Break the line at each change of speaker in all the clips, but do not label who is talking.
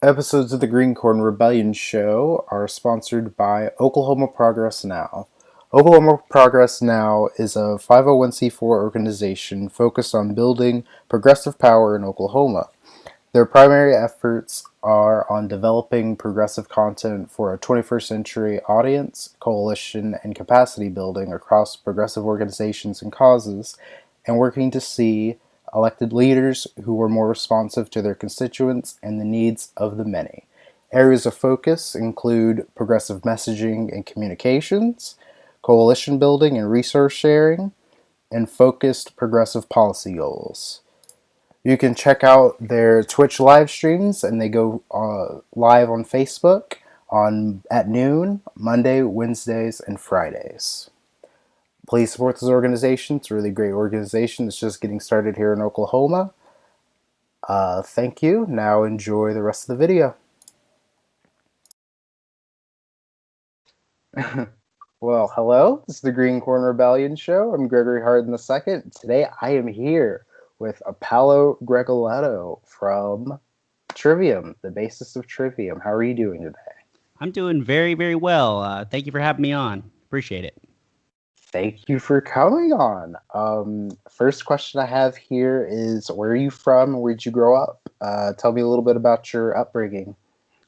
Episodes of the Green Corn Rebellion Show are sponsored by Oklahoma Progress Now. Oklahoma Progress Now is a 501c4 organization focused on building progressive power in Oklahoma. Their primary efforts are on developing progressive content for a 21st century audience, coalition, and capacity building across progressive organizations and causes, and working to see elected leaders who are more responsive to their constituents and the needs of the many. Areas of focus include progressive messaging and communications, coalition building and resource sharing, and focused progressive policy goals. You can check out their Twitch live streams, and they go live on Facebook at noon, Monday, Wednesdays, and Fridays. Please support this organization. It's a really great organization. It's just getting started here in Oklahoma. Thank you. Now enjoy the rest of the video. Well, hello. This is the Green Corn Rebellion Show. I'm Gregory Harden II. Today I am here with Paolo Gregoletto from Trivium, the basis of Trivium. How are you doing today?
I'm doing very, very well. Thank you for having me on. Appreciate it.
Thank you for coming on. First question I have here is, where are you from? Where did you grow up? Tell me a little bit about your upbringing.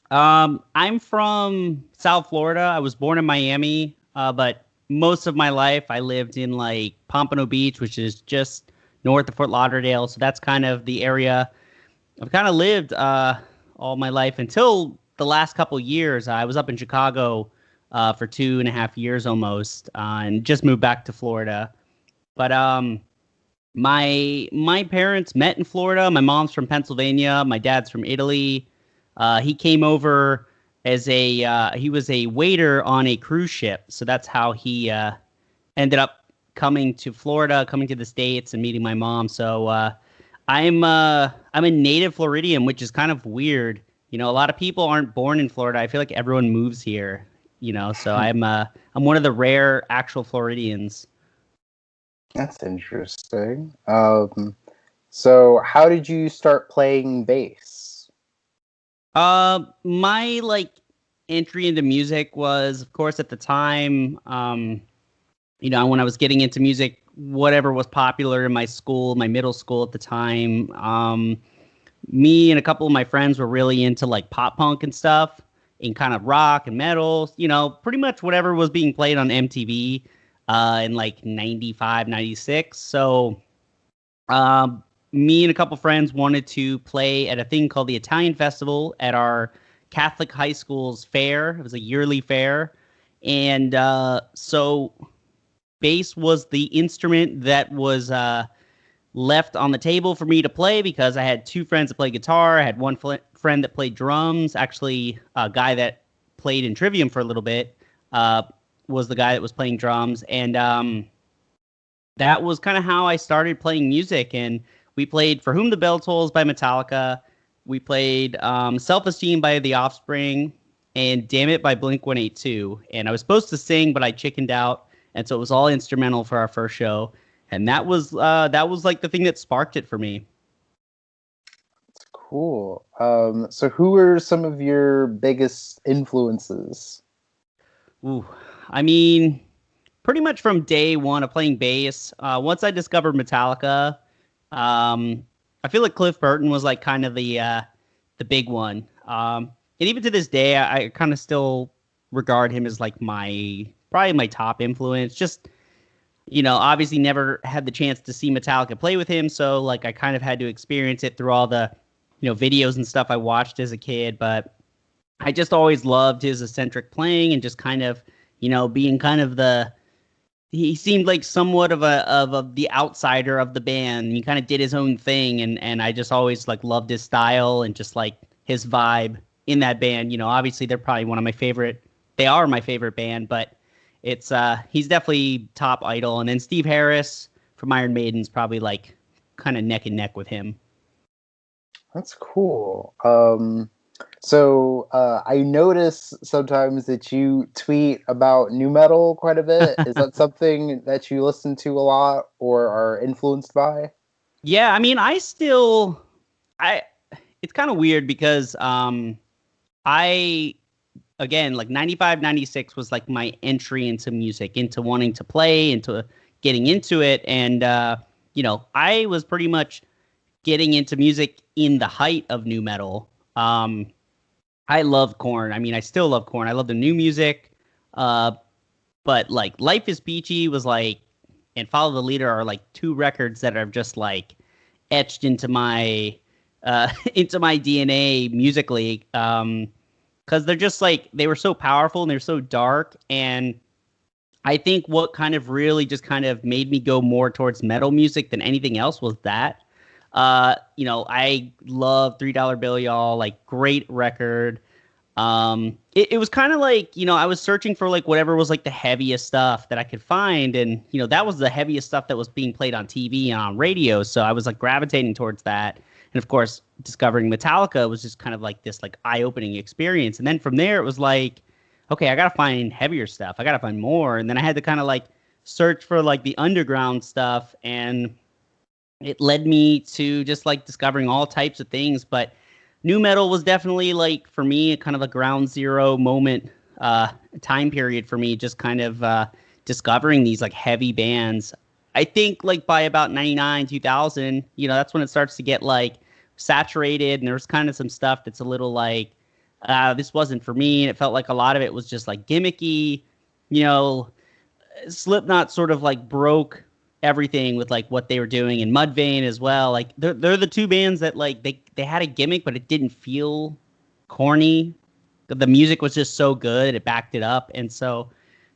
I'm from South Florida. I was born in Miami, but most of my life I lived in like Pompano Beach, which is just north of Fort Lauderdale. So that's kind of the area I've kind of lived all my life until the last couple years. I was up in Chicago for 2.5 years almost, and just moved back to Florida. But my parents met in Florida. My mom's from Pennsylvania. My dad's from Italy. He came over as he was a waiter on a cruise ship, so that's how he ended up coming to Florida, coming to the States, and meeting my mom. So I'm a native Floridian, which is kind of weird. You know, a lot of people aren't born in Florida. I feel like everyone moves here. You know, so I'm one of the rare actual Floridians.
That's interesting. So how did you start playing bass?
My like entry into music was, of course, at the time, you know, when I was getting into music, whatever was popular in my school, my middle school at the time. Me and a couple of my friends were really into like pop punk and stuff, and kind of rock and metal, you know, pretty much whatever was being played on MTV in like 95, 96. So me and a couple friends wanted to play at a thing called the Italian Festival at our Catholic high school's fair. It was a yearly fair. And so bass was the instrument that was left on the table for me to play because I had two friends that played guitar. I had one friend that played drums. Actually, a guy that played in Trivium for a little bit was the guy that was playing drums. And that was kind of how I started playing music. And we played For Whom the Bell Tolls by Metallica. We played Self-Esteem by The Offspring and Damn It by Blink-182. And I was supposed to sing, but I chickened out. And so it was all instrumental for our first show. And that was like the thing that sparked it for me.
That's cool. So who were some of your biggest influences?
Ooh, I mean, pretty much from day one of playing bass. Once I discovered Metallica, I feel like Cliff Burton was like kind of the big one. And even to this day, I kind of still regard him as like probably my top influence. Just, you know, obviously never had the chance to see Metallica play with him, so like I kind of had to experience it through all the, you know, videos and stuff I watched as a kid. But I just always loved his eccentric playing and just kind of, you know, being kind of he seemed like somewhat of the outsider of the band. He kind of did his own thing, and I just always like loved his style and just like his vibe in that band. You know, obviously they're probably they are my favorite band, but it's he's definitely top idol. And then Steve Harris from Iron Maiden's probably like kind of neck and neck with him.
That's cool. So I notice sometimes that you tweet about new metal quite a bit. Is that something that you listen to a lot or are influenced by?
Yeah, I mean, I it's kind of weird because I again, like 95, 96 was like my entry into music, into wanting to play, into getting into it. And, I was pretty much getting into music in the height of new metal. I love Korn. I mean, I still love Korn. I love the new music. Uh, but like Life is Peachy was like, and Follow the Leader are like two records that are just like etched into my into my DNA musically. Because they're just like they were so powerful and they're so dark. And I think what kind of really just kind of made me go more towards metal music than anything else was that. I love $3 Bill, y'all. Like, great record. It was kind of like, I was searching for like whatever was like the heaviest stuff that I could find. And, that was the heaviest stuff that was being played on TV and on radio. So I was like gravitating towards that. And of course, discovering Metallica was just kind of like this like eye-opening experience. And then from there, it was like, okay, I got to find heavier stuff. I got to find more. And then I had to kind of like search for like the underground stuff. And it led me to just like discovering all types of things. But new metal was definitely like for me kind of a ground zero moment, time period for me, just kind of discovering these like heavy bands. I think like by about 99 2000, that's when it starts to get like saturated, and there's kind of some stuff that's a little like this wasn't for me, and it felt like a lot of it was just like gimmicky. you know Slipknot sort of like broke everything with like what they were doing, and Mudvayne as well. Like they're the two bands that like they had a gimmick, but it didn't feel corny. The music was just so good, it backed it up. And so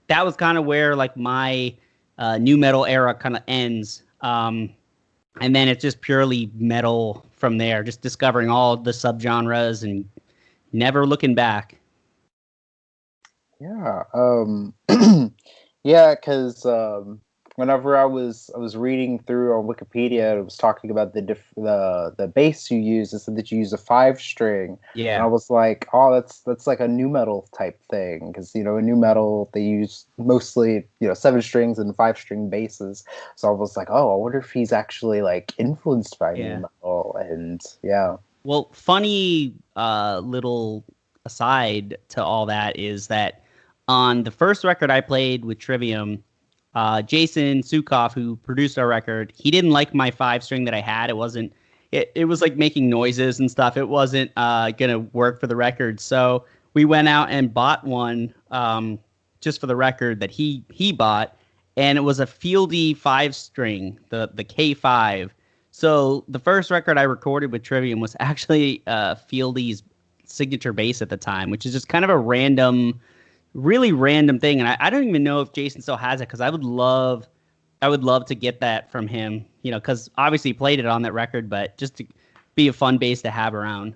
that was kind of where like my new metal era kind of ends. And then it's just purely metal from there, just discovering all the subgenres and never looking back.
Yeah. Yeah, because whenever I was reading through on Wikipedia, it was talking about the bass you use. It said that you use a 5 string, and I
Yeah.
was like, oh, that's like a new metal type thing, because in new metal they use mostly 7 strings and 5 string basses. So I was like, oh, I wonder if he's actually like influenced by new
Yeah.
metal, and yeah.
Well, funny little aside to all that is that on the first record I played with Trivium, Jason Sukoff, who produced our record, he didn't like my 5 string that I had. It wasn't. It was like making noises and stuff. It wasn't gonna work for the record. So we went out and bought one, just for the record, that he bought, and it was a Fieldy 5 string, the K5. So the first record I recorded with Trivium was actually Fieldy's signature bass at the time, which is just kind of a random, really random thing. And I don't even know if Jason still has it, because I would love to get that from him, because obviously he played it on that record, but just to be a fun bass to have around.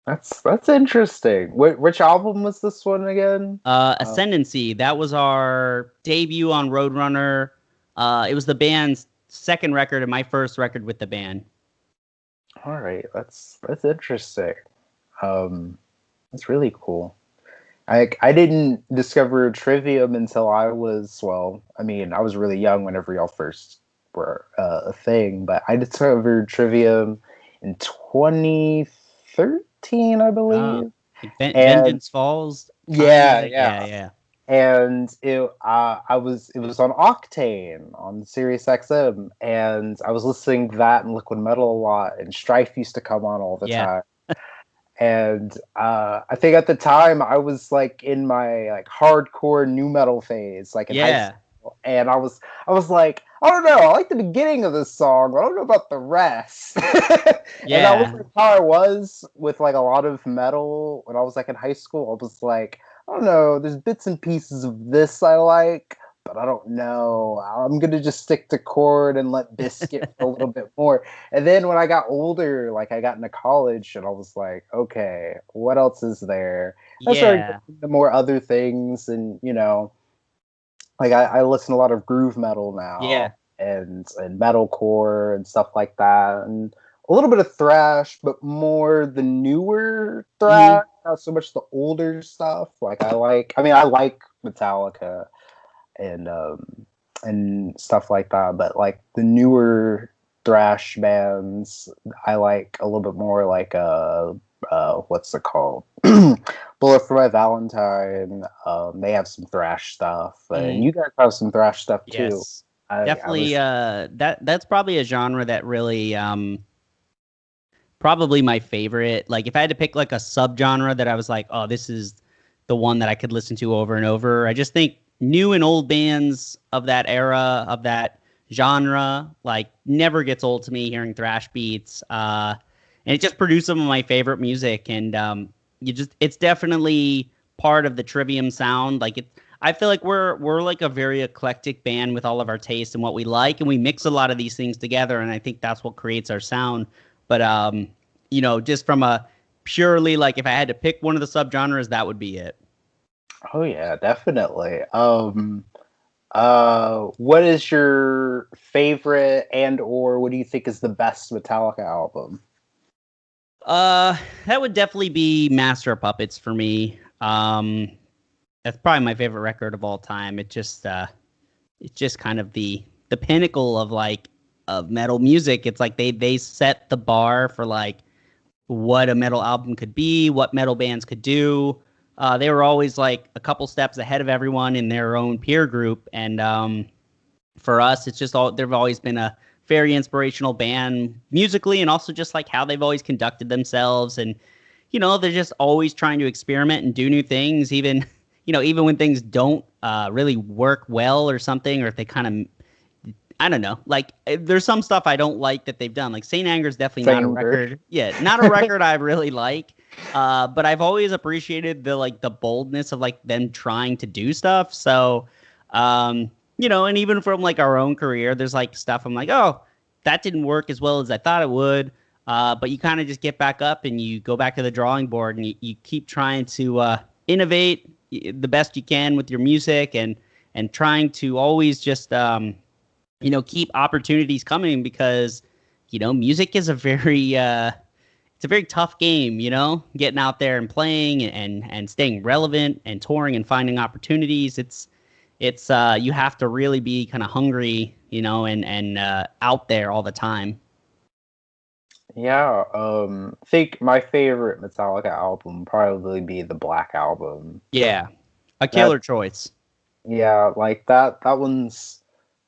That's interesting. Which album was this one again?
Ascendancy, that was our debut on Roadrunner. It was the band's second record and my first record with the band.
All right, that's interesting. Um, that's really cool. I didn't discover Trivium until I was, well, I mean, I was really young whenever y'all first were a thing, but I discovered Trivium in 2013, I
Uh,
believe.
like
And
Vengeance Falls time,
yeah,
like yeah,
yeah.
yeah,
And it was on Octane on Sirius XM, and I was listening to that and Liquid Metal a lot, and Strife used to come on all the
yeah,
time. And I think at the time I was like in my like hardcore new metal phase, like in high
yeah,
school, and I was like, I don't know, I like the beginning of this song, but I don't know about the rest. And that was
yeah,
like how I was with like a lot of metal when I was like in high school. I was like, I don't know, there's bits and pieces of this I like, but I don't know. I'm gonna just stick to chord and let Biscuit for a little bit more. And then when I got older, like I got into college, and I was like, okay, what else is there? I started
yeah,
getting into more other things, and like I listen to a lot of groove metal now,
yeah.
and metalcore and stuff like that, and a little bit of thrash, but more the newer
Hmm.
thrash, not so much the older stuff. Like I like Metallica and stuff like that, but like the newer. thrash bands. I like a little bit more like what's it called? Bullet for My Valentine. They have some thrash stuff, and
Mm,
you guys have some thrash stuff too.
yes,
I
definitely.
was
That's probably a genre that really probably my favorite. Like if I had to pick like a subgenre that I was like, oh, this is the one that I could listen to over and over. I just think new and old bands of that era, of that genre, like never gets old to me hearing thrash beats. And it just produced some of my favorite music. And it's definitely part of the Trivium sound. I feel like we're like a very eclectic band with all of our tastes and what we like, and we mix a lot of these things together, and I think that's what creates our sound. But just from a purely like if I had to pick one of the subgenres, that would be it.
oh yeah, definitely. What is your favorite and or what do you think is the best Metallica album?
Uh, that would definitely be Master of Puppets for me. That's probably my favorite record of all time. It's just kind of the pinnacle of like of metal music. It's like they set the bar for like what a metal album could be, what metal bands could do. They were always like a couple steps ahead of everyone in their own peer group, and for us, it's just all they've always been a very inspirational band musically, and also just like how they've always conducted themselves, and they're just always trying to experiment and do new things, even even when things don't really work well or something, or if they kind of I don't know. Like, there's some stuff I don't like that they've done. Like, Saint Anger is definitely not a
Finger.
record. Yeah, not a record I really like. But I've always appreciated the boldness of like them trying to do stuff. So, and even from like our own career, there's like stuff I'm like, oh, that didn't work as well as I thought it would. But you kind of just get back up and you go back to the drawing board and you keep trying to innovate the best you can with your music and trying to always just keep opportunities coming because, music is a very it's a very tough game, getting out there and playing and staying relevant and touring and finding opportunities. It's you have to really be kind of hungry, and out there all the time.
Yeah, I think my favorite Metallica album would probably be the Black Album.
Yeah. A
That
killer choice.
yeah, like that one's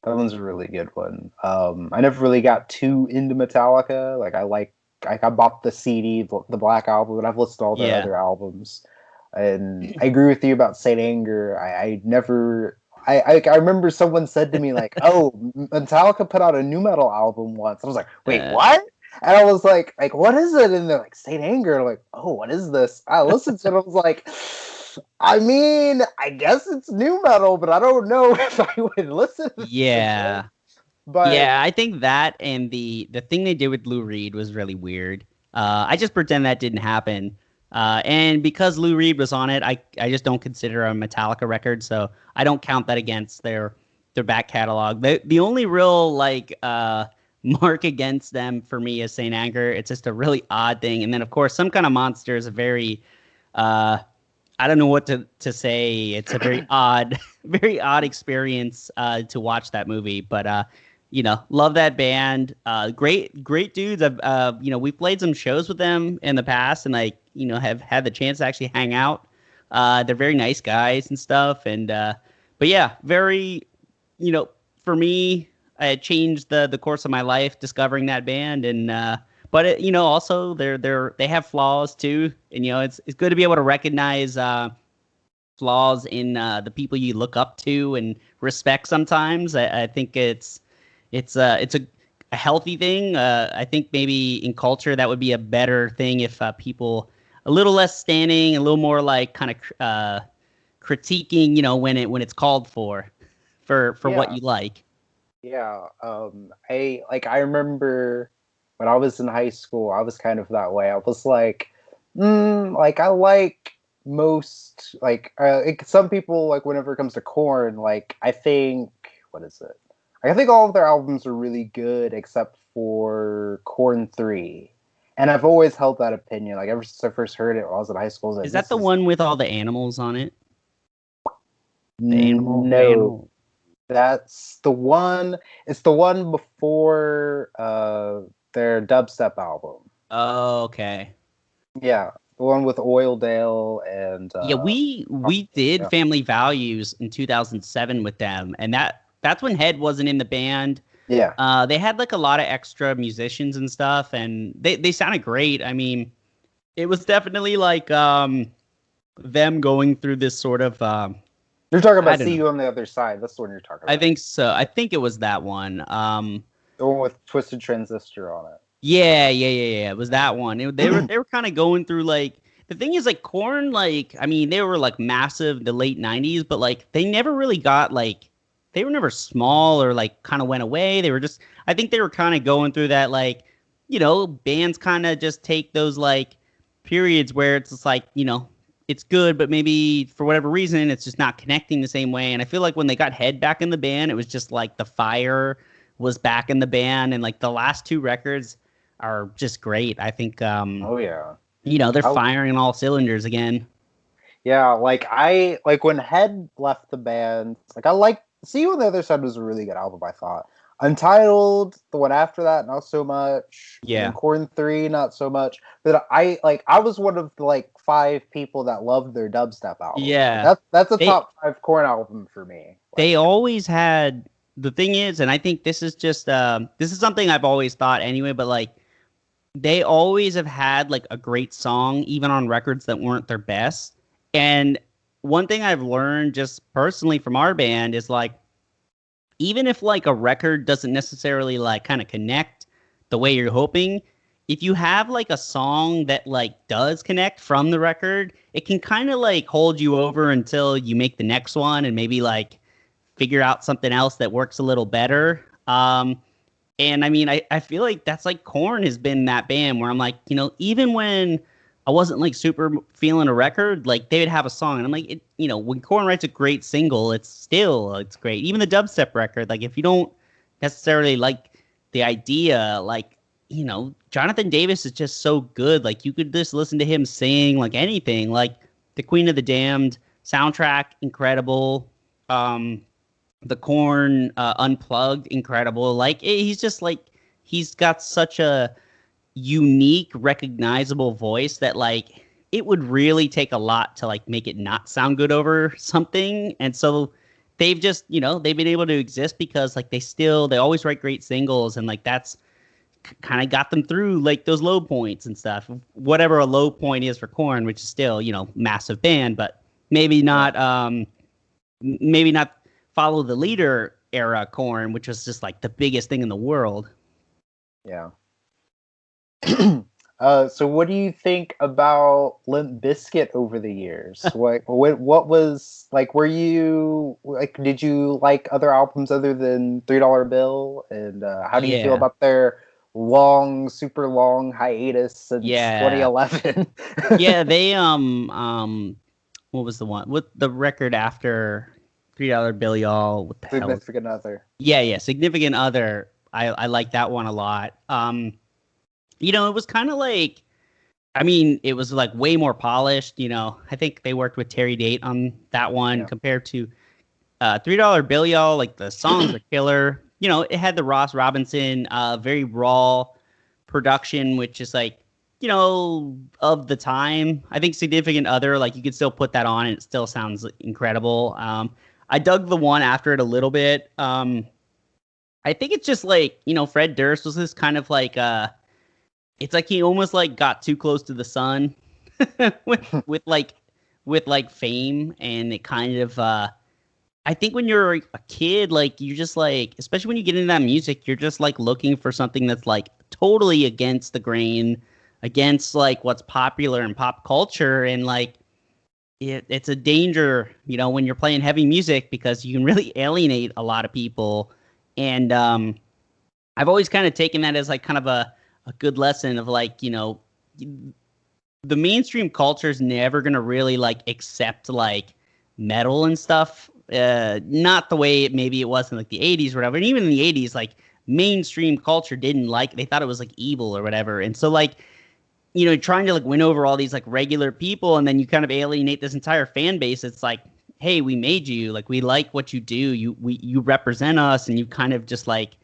a really good one. I never really got too into Metallica. Like I bought the CD, the Black Album, and I've listened to all their
Yeah.
other albums. And I agree with you about Saint Anger. I never. I remember someone said to me like, "Oh, Metallica put out a new metal album once." I was like, "Wait,
Uh,
what?" And I was like, what is it? And they're like, Saint Anger. I'm like, oh, what is this? I listened to it. I was like, I mean, I guess it's new metal, but I don't know if I would listen to it.
yeah.
But
Yeah, I think that and the thing they did with Lou Reed was really weird. I just pretend that didn't happen. And because Lou Reed was on it, I just don't consider a Metallica record, so I don't count that against their back catalog. The only real like mark against them for me is Saint Anger. It's just a really odd thing. And then of course Some Kind of Monster is a very uh I don't know what to say. It's a very odd, very odd experience to watch that movie. But love that band. Great dudes. We played some shows with them in the past, and like have had the chance to actually hang out. They're very nice guys and stuff. And but yeah, very you know for me, it changed the course of my life discovering that band and. But also they have flaws too, and it's good to be able to recognize flaws in the people you look up to and respect. Sometimes I think it's a healthy thing. I think maybe in culture that would be a better thing if people a little less standing, a little more like kind of critiquing, when it's called for what
yeah,
you like.
yeah. I remember when I was in high school, I was kind of that way. I was like, like I like most like some people like whenever it comes to Corn, like I think what is it? I think all of their albums are really good except for Corn 3. And I've always held that opinion. Like ever since I first heard it when I was in high school, I was
Is
like,
that
this
the
is
one with all the animals on it? The
no,
animal.
That's the one. It's the one before their dubstep album.
Oh, okay.
Yeah, the one with Oildale and
Yeah, we did
yeah.
Family Values in 2007 with them, and that's when Head wasn't in the band.
Yeah.
They had like a lot of extra musicians and stuff, and they sounded great. I mean, it was definitely like them going through this sort of
You're talking
I
about
don't
See
know.
You on the Other Side. That's the one you're talking
I
about.
think so. I think it was that one.
The one with Twisted Transistor on
Yeah. It was that one.
it.
They were kind of going through like the thing is like Corn. Like I mean, they were like massive in the late '90s, but like they never really got like they were never small or like kind of went away. They were just I think they were kind of going through that like bands kind of just take those like periods where it's just like it's good, but maybe for whatever reason it's just not connecting the same way. And I feel like when they got Head back in the band, it was just like the fire was back in the band, and like the last two records are just great. I think
Oh yeah.
they're
I,
firing on all cylinders again.
yeah, like I like when Head left the band. Like I like See You on the Other Side was a really good album. I thought Untitled, the one after that, not so much. And then
Yeah.
Corn 3, not so much. But I was one of the like 5 people that loved their dubstep album. Like,
Yeah.
that's a
They
top 5 Corn album for me.
they
Like
always had the thing is, and I think this is just this is something I've always thought anyway, but like they always have had like a great song even on records that weren't their best. And one thing I've learned just personally from our band is like even if like a record doesn't necessarily like kind of connect the way you're hoping, if you have like a song that like does connect from the record, it can kind of like hold you over until you make the next one and maybe like figure out something else that works a little better. And I mean, I feel like that's like Korn has been that band where I'm like, even when I wasn't like super feeling a record, like they would have a song, and I'm like, when Korn writes a great single, it's great. Even the dubstep record, like if you don't necessarily like the idea, like Jonathan Davis is just so good. Like you could just listen to him sing like anything, like the Queen of the Damned soundtrack, incredible. The Corn Unplugged, incredible. Like he's just like he's got such a unique, recognizable voice that like it would really take a lot to like make it not sound good over something. And so they've just they've been able to exist because like they always write great singles, and like that's kind of got them through like those low points and stuff. Whatever a low point is for Corn, which is still massive band, but maybe
yeah,
not maybe not follow the leader era Corn, which was just like the biggest thing in the world.
yeah. So what do you think about Limp Bizkit over the years? What was like? Were you like? Did you like other albums other than $3 Bill? And how do you feel
Yeah.
about their super long hiatus since
Yeah.
2011?
Yeah, they what was the one? What the record after $3 Bill Y'all? What the hell?
Significant Other.
Yeah, Significant Other. I like that one a lot. It was kind of like I mean, it was like way more polished, I think they worked with Terry Date on that one
Yeah.
compared to $3 Bill Y'all. Like the songs are killer. It had the Ross Robinson very raw production, which is like, of the time. I think Significant Other, like you could still put that on and it still sounds incredible. I dug the one after it a little bit. I think it's just like, Fred Durst was this kind of like it's like he almost like got too close to the sun with like fame, and it kind of I think when you're a kid, like you just like, especially when you get into that music, you're just like looking for something that's like totally against the grain, against like what's popular in pop culture, and like it's a danger, when you're playing heavy music because you can really alienate a lot of people. And I've always kind of taken that as like kind of a good lesson of like, the mainstream culture is never gonna really like accept like metal and stuff. Not the way maybe it was in like the 80s or whatever. And even in the 80s, like mainstream culture didn't like, they thought it was like evil or whatever. And so like, trying to like win over all these like regular people, and then you kind of alienate this entire fan base. It's like hey, we made you, like, we like what you do, you represent us, and you kind of just like,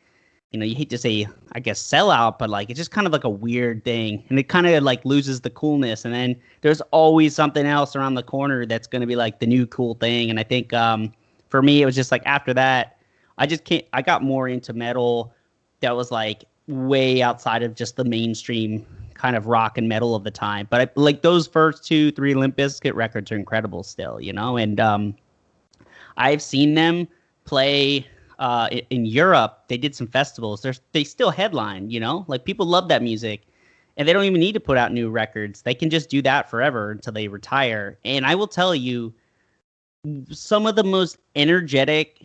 you hate to say, I guess, sell out, but like it's just kind of like a weird thing, and it kind of like loses the coolness, and then there's always something else around the corner that's going to be like the new cool thing. And I think for me, it was just like after that, I got more into metal that was like way outside of just the mainstream kind of rock and metal of the time. But like those first two, three Limp Bizkit records are incredible still, and I've seen them play in Europe. They did some festivals. They still headline, like people love that music, and they don't even need to put out new records. They can just do that forever until they retire. And I will tell you, some of the most energetic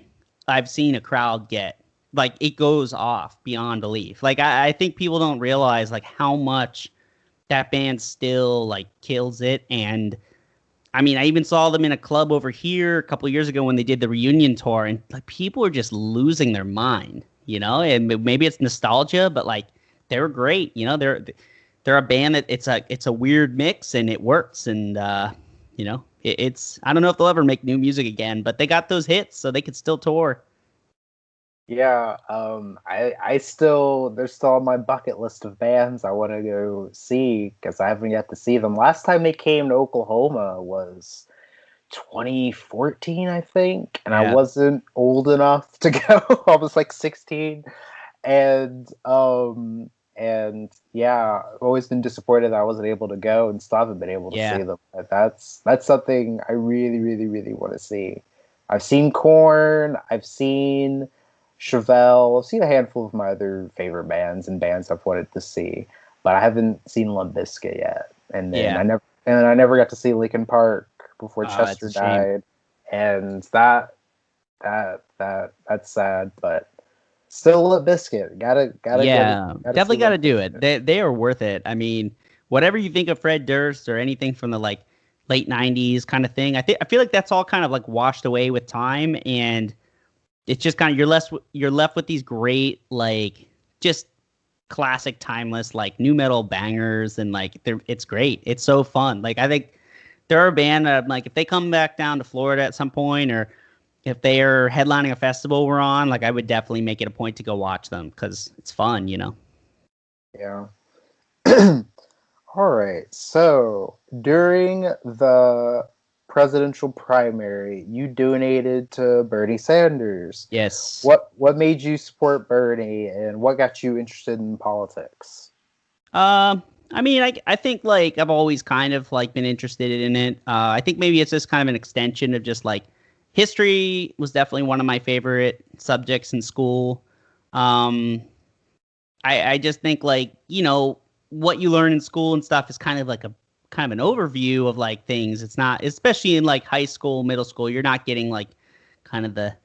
I've seen a crowd get. Like it goes off beyond belief. Like I think people don't realize like how much that band still like kills it. And I mean, I even saw them in a club over here a couple of years ago when they did the reunion tour, and like people are just losing their mind, And maybe it's nostalgia, but like they're great, they're a band that it's a weird mix and it works, and it's I don't know if they'll ever make new music again, but they got those hits, so they could still tour.
Yeah, I still they're still on my bucket list of bands I want to go see because I haven't yet to see them. Last time they came to Oklahoma was 2014, I think, and I
Yeah,
wasn't old enough to go. I was like 16, and yeah, I've always been disappointed that I wasn't able to go and still haven't been able to
yeah.
see them. But that's something I really, really, really want to see. I've seen Korn, I've seen Chevelle, I've seen a handful of my other favorite bands and bands I've wanted to see, but I haven't seen Limp Bizkit yet. And then
Yeah.
I never got to see Linkin Park before
It's
Chester
a shame.
died, and that's sad, but still Limp Bizkit.
Yeah,
Gotta see
definitely got to
Limp
do it.
Bizkit.
They are worth it. I mean, whatever you think of Fred Durst or anything from the like late '90s kind of thing, I feel like that's all kind of like washed away with time, and it's just kind of you're left with these great like just classic timeless like new metal bangers, and like it's great. It's so fun. Like I think they're a band that like if they come back down to Florida at some point, or if they're headlining a festival we're on, like I would definitely make it a point to go watch them because it's fun.
Yeah. All right. So during the presidential primary, you donated to Bernie Sanders.
Yes.
What made you support Bernie, and what got you interested in politics?
I mean, I think like I've always kind of like been interested in it. I think maybe it's just kind of an extension of just like history was definitely one of my favorite subjects in school. Um, I just think like, what you learn in school and stuff is kind of like a kind of an overview of like things. It's not, especially in like high school, middle school, you're not getting like kind of the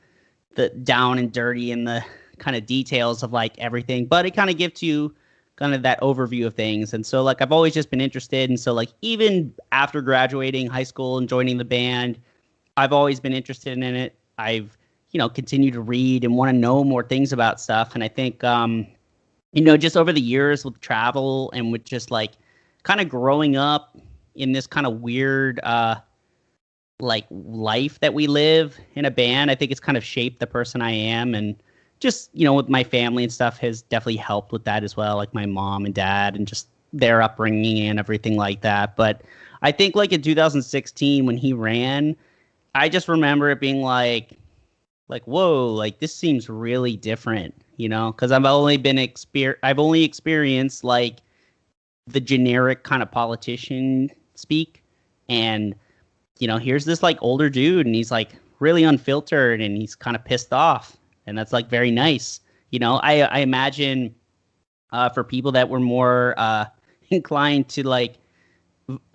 down and dirty and the kind of details of like everything, but it kind of gives you kind of that overview of things. And so like I've always just been interested. And so like even after graduating high school and joining the band, I've always been interested in it. I've, continued to read and want to know more things about stuff. And I think just over the years with travel and with just like kind of growing up in this kind of weird like life that we live in a band, I think it's kind of shaped the person I am. And just, with my family and stuff has definitely helped with that as well, like my mom and dad and just their upbringing and everything like that. But I think like in 2016 when he ran, I just remember it being like whoa, like this seems really different, because I've only experienced like the generic kind of politician speak, and here's this like older dude, and he's like really unfiltered, and he's kind of pissed off, and that's like very nice. I imagine for people that were more inclined to like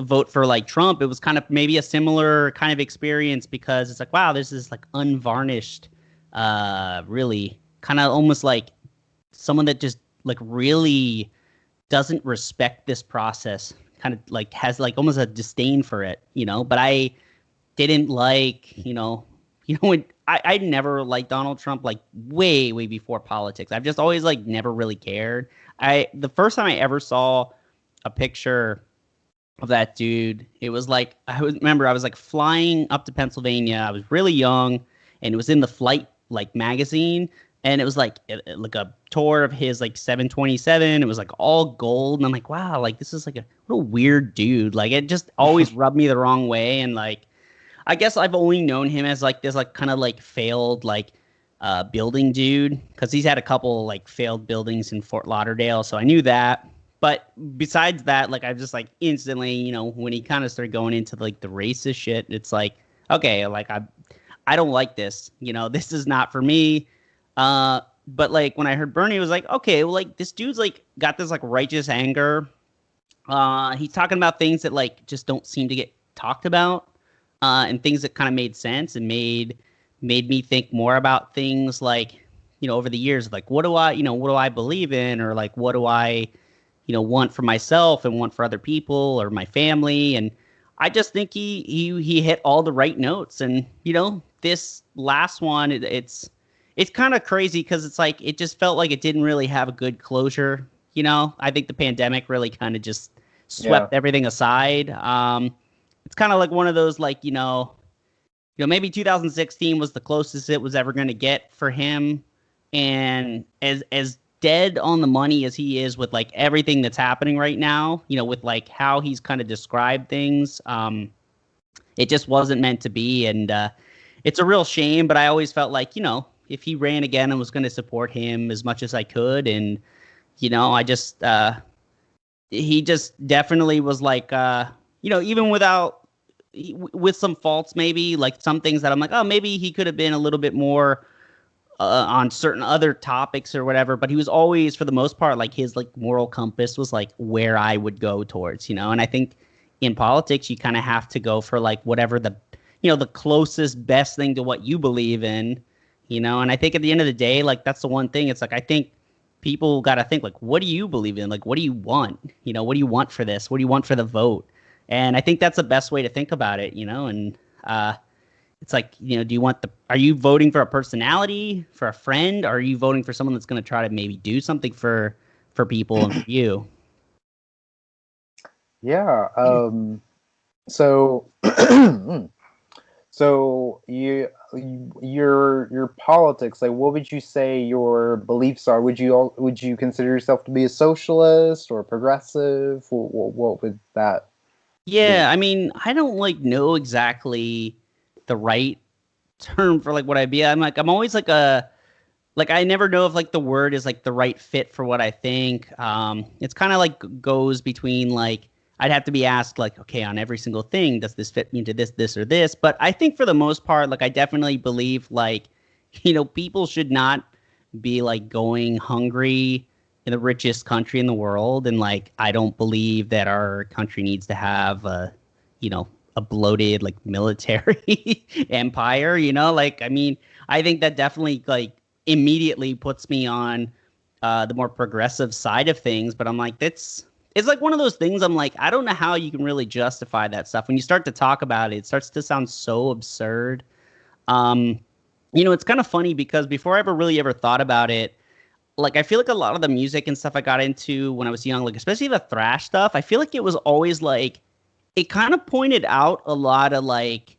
vote for like Trump, it was kind of maybe a similar kind of experience because it's like, wow, this is like unvarnished, really kind of almost like someone that just like really doesn't respect this process, kind of like has like almost a disdain for it, but I didn't like, when I never liked Donald Trump like way, way before politics. I've just always like never really cared. The first time I ever saw a picture of that dude. It was like remember I was like flying up to Pennsylvania. I was really young, and it was in the Flight like magazine, and it was like a tour of his like 727. It was like all gold, and I'm like, wow, like this is like a what a weird dude. Like it just always rubbed me the wrong way, and like I guess I've only known him as like this like kind of like failed like building dude because he's had a couple like failed buildings in Fort Lauderdale, so I knew that. But besides that, like I just like instantly, when he kind of started going into like the racist shit, it's like, okay, like I don't like this. This is not for me. But like when I heard Bernie, it was like, okay, well, like this dude's like got this like righteous anger. He's talking about things that like just don't seem to get talked about, and things that kind of made sense and made me think more about things like, over the years, like what do I believe in, or like what do I want for myself and want for other people or my family. And I just think he hit all the right notes. And this last one, it's kind of crazy because it's like it just felt like it didn't really have a good closure. I think the pandemic really kind of just
Yeah.
swept everything aside. It's kind of like one of those like maybe 2016 was the closest it was ever going to get for him. And as dead on the money as he is with like everything that's happening right now, with like how he's kind of described things, it just wasn't meant to be. And it's a real shame, but I always felt like, if he ran again, I was going to support him as much as I could. And, I just, he just definitely was like, even with some faults, maybe like some things that I'm like, oh, maybe he could have been a little bit more on certain other topics or whatever. But he was always, for the most part, like his like moral compass was like where I would go towards, And I think in politics, you kind of have to go for like whatever the closest best thing to what you believe in, And I think at the end of the day, like that's the one thing. It's like I think people got to think like, what do you believe in? Like, what do you want? What do you want for this? What do you want for the vote? And I think that's the best way to think about it, And it's like, are you voting for a personality, for a friend? Or are you voting for someone that's going to try to maybe do something for people and for you?
Yeah. So, so your politics, like, what would you say your beliefs are? Would you consider yourself to be a socialist or a progressive? What would that be?
Yeah, I mean, I don't like know exactly the right term for like what I'd be. I'm always like I never know if like the word is like the right fit for what I think. It's kind of like goes between like I'd have to be asked like, okay, on every single thing, does this fit into this, or this? But I think for the most part, like I definitely believe like, people should not be like going hungry in the richest country in the world. And like, I don't believe that our country needs to have you know, a bloated like military empire, like, I mean, I think that definitely like immediately puts me on the more progressive side of things. But I'm like, it's like one of those things. I'm like, I don't know how you can really justify that stuff. When you start to talk about it, it starts to sound so absurd. Um, it's kind of funny because before I ever thought about it, like I feel like a lot of the music and stuff I got into when I was young, like especially the thrash stuff, I feel like it was always like it kind of pointed out a lot of like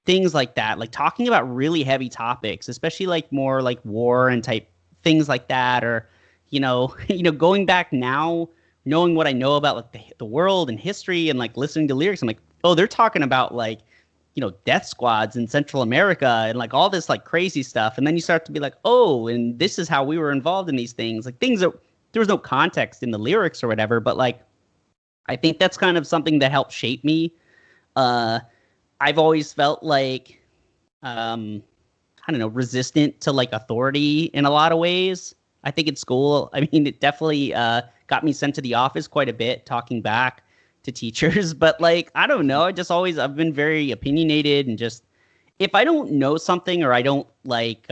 things like that, like talking about really heavy topics, especially like more like war and type things like that, or going back now, knowing what I know about like the world and history and like listening to lyrics, I'm like, oh, they're talking about like death squads in Central America and like all this like crazy stuff. And then you start to be like, oh, and this is how we were involved in these things, like things that there was no context in the lyrics or whatever. But like, I think that's kind of something that helped shape me. Uh, I've always felt like, I don't know, resistant to like authority in a lot of ways. I think in school, I mean, it definitely got me sent to the office quite a bit, talking back to teachers. But like, I don't know, I've been very opinionated and just if I don't know something or I don't like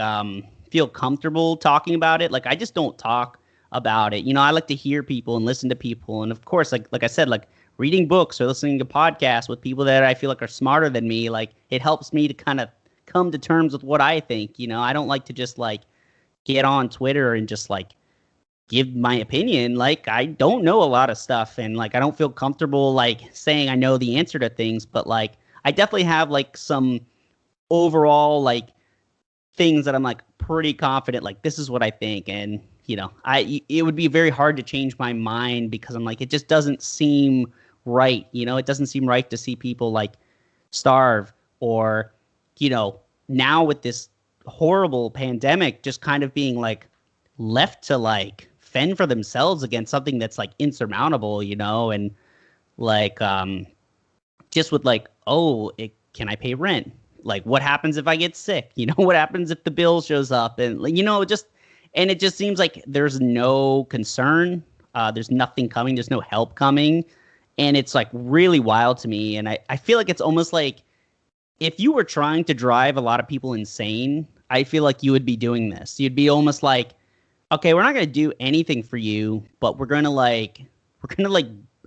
feel comfortable talking about it, like I just don't talk about it. I like to hear people and listen to people, and of course, like I said, like reading books or listening to podcasts with people that I feel like are smarter than me, like it helps me to kind of come to terms with what I think. I don't like to just like get on Twitter and just like give my opinion. Like, I don't know a lot of stuff, and like I don't feel comfortable like saying I know the answer to things, but like I definitely have like some overall like things that I'm like pretty confident like this is what I think. And it would be very hard to change my mind because I'm like it just doesn't seem right. It doesn't seem right to see people like starve or now with this horrible pandemic just kind of being like left to like fend for themselves against something that's like insurmountable, and like just with like, oh, can I pay rent? Like, what happens if I get sick? What happens if the bill shows up? And and it just seems like there's no concern. There's nothing coming. There's no help coming, and it's like really wild to me. And I feel like it's almost like if you were trying to drive a lot of people insane, I feel like you would be doing this. You'd be almost like, okay, we're not going to do anything for you, but we're going to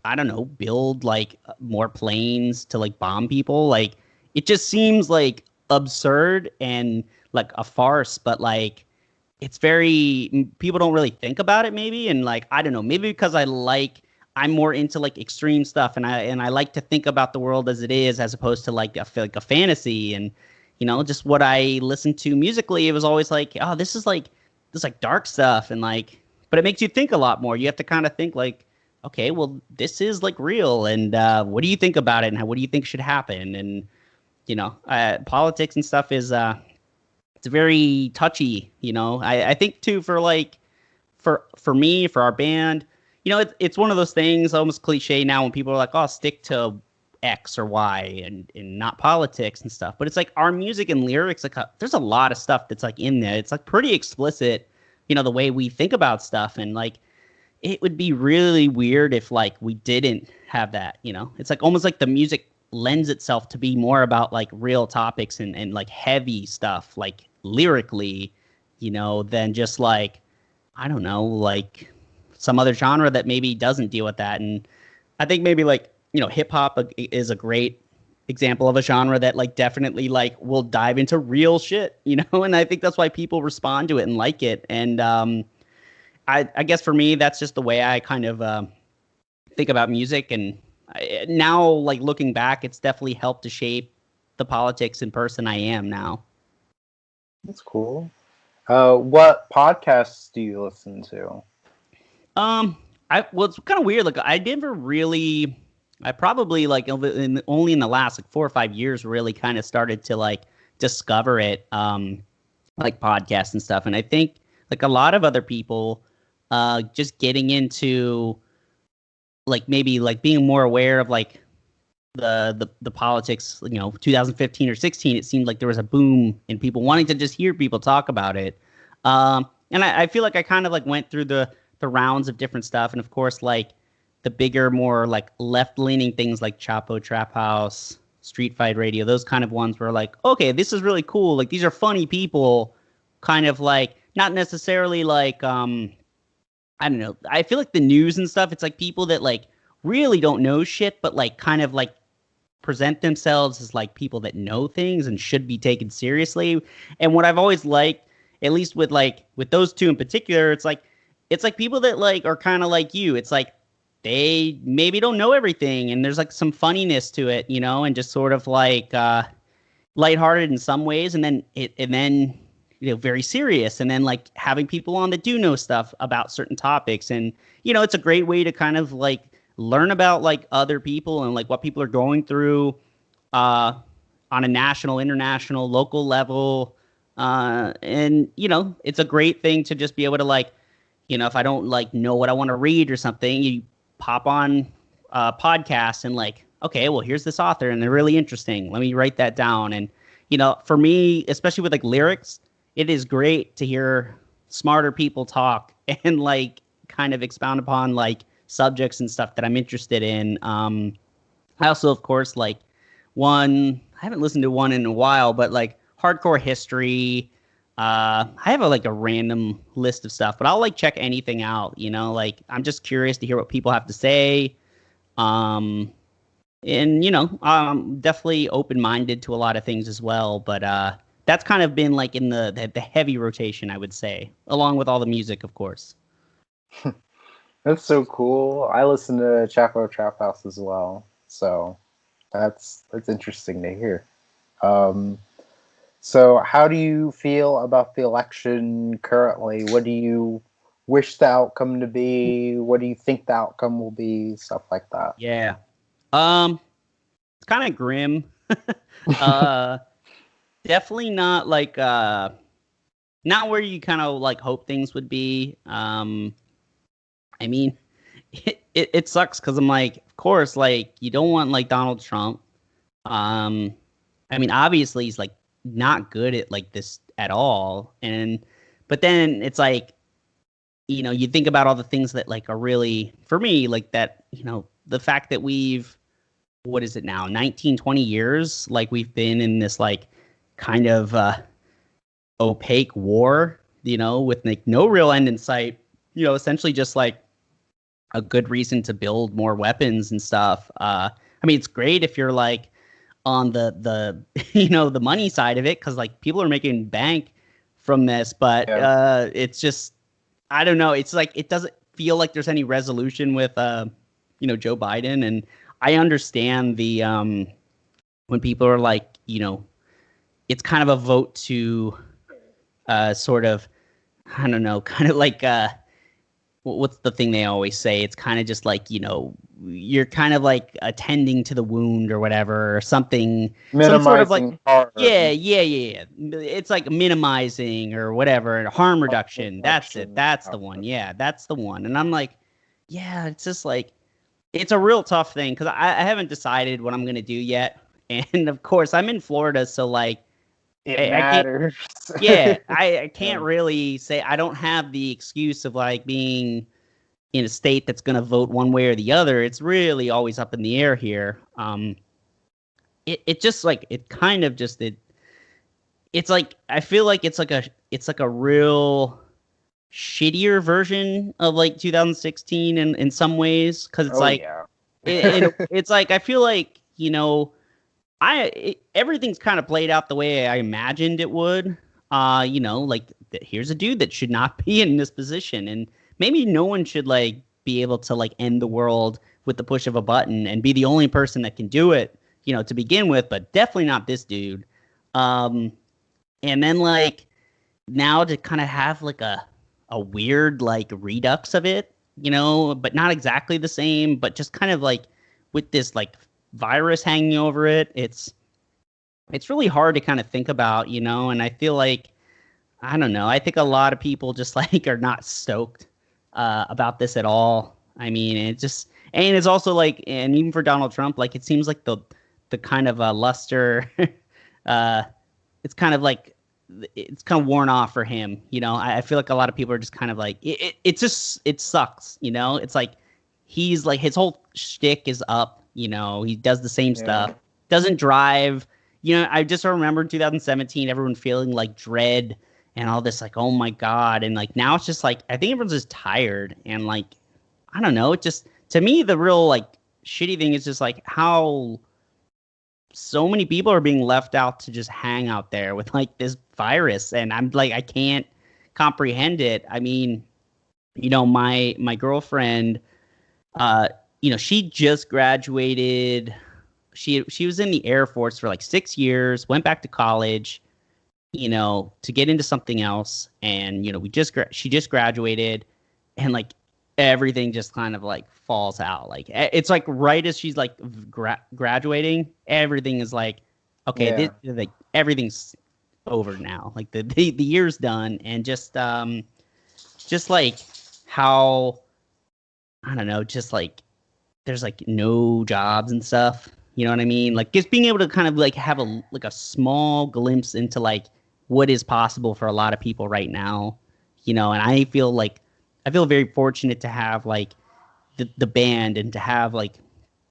I don't know, build like more planes to like bomb people. Like it just seems like absurd and like a farce, but like it's very people don't really think about it maybe. And like I don't know, maybe because I'm more into like extreme stuff, and I like to think about the world as it is as opposed to like a fantasy. And just what I listened to musically, it was always like, oh, this like dark stuff. And like, but it makes you think a lot more. You have to kind of think like, okay, well, this is like real. And what do you think about it? And what do you think should happen? And politics and stuff is it's very touchy. I think too for like for me, for our band, it's one of those things almost cliche now when people are like, oh, stick to X or Y and not politics and stuff. But it's like our music and lyrics, like there's a lot of stuff that's like in there. It's like pretty explicit, the way we think about stuff. And like it would be really weird if like we didn't have that. It's like almost like the music lends itself to be more about like real topics and like heavy stuff, like lyrically, than just like, I don't know, like some other genre that maybe doesn't deal with that. And I think maybe like, hip hop is a great example of a genre that like definitely like will dive into real shit, and I think that's why people respond to it and like it. And I guess for me, that's just the way I kind of think about music. And now, like looking back, it's definitely helped to shape the politics and person I am now.
That's cool. What podcasts do you listen to?
It's kind of weird. Like I probably like only in the last like 4 or 5 years really kind of started to like discover it, like podcasts and stuff. And I think like a lot of other people, just getting into like maybe like being more aware of like the politics, 2015 or 16, it seemed like there was a boom in people wanting to just hear people talk about it. And I feel like I kind of like went through the rounds of different stuff. And of course, like the bigger, more like left-leaning things like Chapo Trap House, Street Fight Radio, those kind of ones were like, okay, this is really cool. Like these are funny people, kind of like not necessarily like I don't know. I feel like the news and stuff, it's like people that like really don't know shit, but like kind of like present themselves as like people that know things and should be taken seriously. And what I've always liked, at least with those two in particular, it's like people that like are kind of like you. It's like they maybe don't know everything, and there's like some funniness to it, and just sort of like lighthearted in some ways, and then very serious, and then like having people on that do know stuff about certain topics. And it's a great way to kind of like learn about like other people and like what people are going through on a national, international, local level. And it's a great thing to just be able to like, if I don't like know what I want to read or something, you pop on a podcast and like, okay, well, here's this author and they're really interesting. Let me write that down. And, for me, especially with like lyrics, it is great to hear smarter people talk and like kind of expound upon like subjects and stuff that I'm interested in. I also, of course, like I haven't listened to one in a while, but like hardcore history. I have like a random list of stuff, but I'll like check anything out, like I'm just curious to hear what people have to say. And I'm definitely open-minded to a lot of things as well, but that's kind of been like in the heavy rotation, I would say, along with all the music, of course.
That's so cool. I listen to Chaco Trap House as well, so that's interesting to hear. Um, so, how do you feel about the election currently? What do you wish the outcome to be? What do you think the outcome will be? Stuff like that.
Yeah. Um, it's kind of grim. uh, Definitely not like not where you kind of like hope things would be. I mean, it sucks because I'm like, of course, like you don't want like Donald Trump. Um, I mean, obviously he's like not good at like this at all, and but then it's like you think about all the things that like are really for me like that the fact that we've what is it now 19, 20 years like we've been in this like kind of opaque war with like no real end in sight, essentially just like a good reason to build more weapons and stuff. I mean, it's great if you're like on the the money side of it because like people are making bank from this, but
Yeah.
it's just I don't know. It's like it doesn't feel like there's any resolution with Joe Biden, and I understand the when people are like it's kind of a vote to sort of I don't know, kind of like what's the thing they always say? It's kind of just like, you're kind of like attending to the wound or whatever, or something, some sort of like,
Minimizing harm,
yeah. It's like minimizing or whatever, and harm
harm
reduction. That's it.
reduction.
That's the one. Yeah, that's the one. And I'm like, yeah, it's just like, it's a real tough thing because I haven't decided what I'm going to do yet. And of course, I'm in Florida. So like,
It
I can't,
matters.
yeah, I can't
Yeah.
really say I don't have the excuse of like being in a state that's going to vote one way or the other. It's really always up in the air here. It just like it kind of just it's like I feel like it's like a real shittier version of like 2016 in some ways because it's
Oh
like
yeah.
it's like I feel like everything's kind of played out the way I imagined it would. Like here's a dude that should not be in this position, and maybe no one should like be able to like end the world with the push of a button and be the only person that can do it, to begin with, but definitely not this dude. Um, and then like now to kind of have like a weird like redux of it, but not exactly the same, but just kind of like with this like virus hanging over it. It's really hard to kind of think about, and I feel like I don't know. I think a lot of people just like are not stoked about this at all. I mean, and it's also like, and even for Donald Trump, like it seems like the kind of luster, uh, it's kind of like it's kind of worn off for him. I feel like a lot of people are just kind of like it just it sucks. It's like he's like his whole shtick is up. He does the same
Yeah.
stuff, doesn't drive. I just remember in 2017, everyone feeling like dread and all this, like, oh my God. And like now it's just like, I think everyone's just tired. And like, I don't know. It just, to me, the real like shitty thing is just like how so many people are being left out to just hang out there with like this virus. And I'm like, I can't comprehend it. I mean, my girlfriend, uh, she just graduated. She was in the Air Force for like 6 years, went back to college, to get into something else. And, she just graduated and like everything just kind of like falls out. Like it's like right as she's like graduating, everything is like, okay,
Yeah.
like everything's over now. Like the year's done. And just like how, I don't know, just like there's like no jobs and stuff. You know what I mean? Like just being able to kind of like have a small glimpse into like what is possible for a lot of people right now. And I feel very fortunate to have like the band and to have like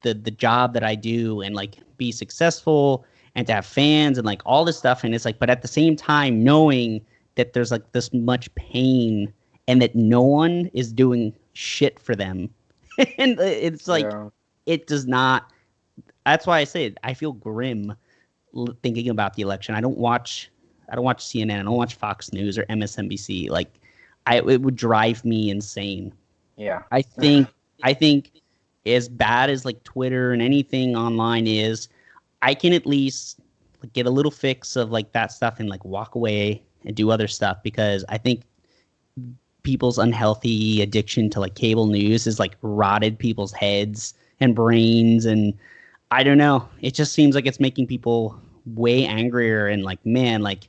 the job that I do and like be successful and to have fans and like all this stuff. And it's like, but at the same time, knowing that there's like this much pain and that no one is doing shit for them. And it's like,
Yeah.
it does not, that's why I say it, I feel grim thinking about the election. I don't watch CNN. I don't watch Fox News or MSNBC. Like it would drive me insane.
Yeah.
I think I think as bad as like Twitter and anything online is, I can at least like, get a little fix of like that stuff and like walk away and do other stuff because I think people's unhealthy addiction to like cable news has like rotted people's heads and brains, and I don't know. It just seems like it's making people way angrier and like, man, like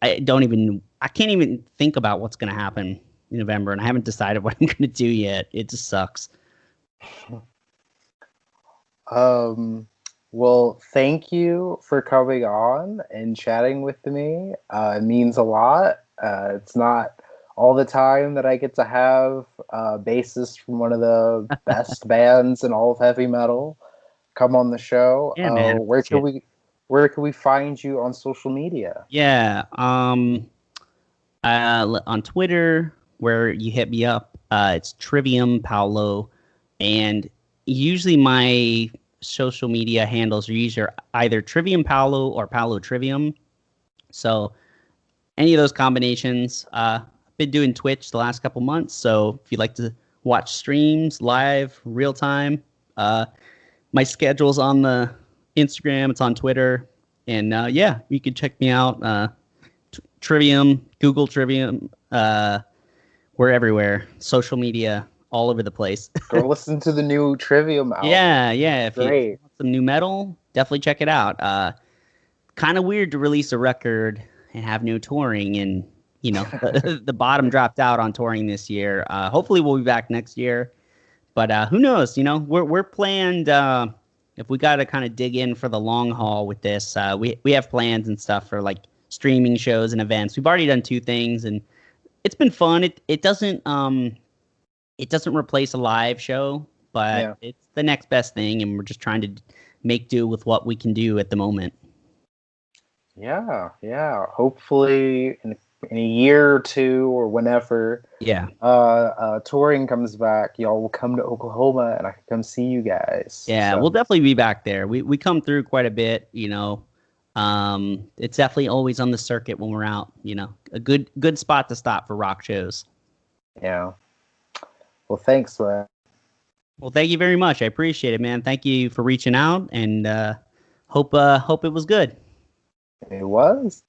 I can't even think about what's going to happen in November, and I haven't decided what I'm going to do yet. It just sucks.
Um, well, thank you for coming on and chatting with me. It means a lot. It's not all the time that I get to have a bassist from one of the best bands in all of heavy metal come on the show.
Yeah, man. Appreciate it.
Where can we find you on social media?
Yeah. On Twitter, where you hit me up, it's Trivium Paolo, and usually my social media handles are usually either Trivium Paolo or Paolo Trivium. So any of those combinations. I've been doing Twitch the last couple months, so if you'd like to watch streams live, real time, my schedule's on the Instagram, it's on Twitter, and yeah, you can check me out. Trivium, Google Trivium. We're everywhere. Social media, all over the place.
Go listen to the new Trivium album.
Yeah, yeah. If you
Great.
want some new metal, definitely check it out. Kind of weird to release a record and have no touring, and the bottom dropped out on touring this year. Hopefully, we'll be back next year, but who knows? We're planned. If we got to kind of dig in for the long haul with this, we have plans and stuff for like streaming shows and events. We've already done two things, and it's been fun. It doesn't replace a live show, but
Yeah.
it's the next best thing, and we're just trying to make do with what we can do at the moment.
Yeah, yeah. Hopefully, in a year or two or whenever,
Yeah,
touring comes back, y'all will come to Oklahoma, and I can come see you guys.
yeah,
So
we'll definitely be back there. We come through quite a bit. It's definitely always on the circuit when we're out. A good spot to stop for rock shows.
yeah. Well, thanks, man.
Well, thank you very much. I appreciate it, man. Thank you for reaching out, and hope it was good.
It was.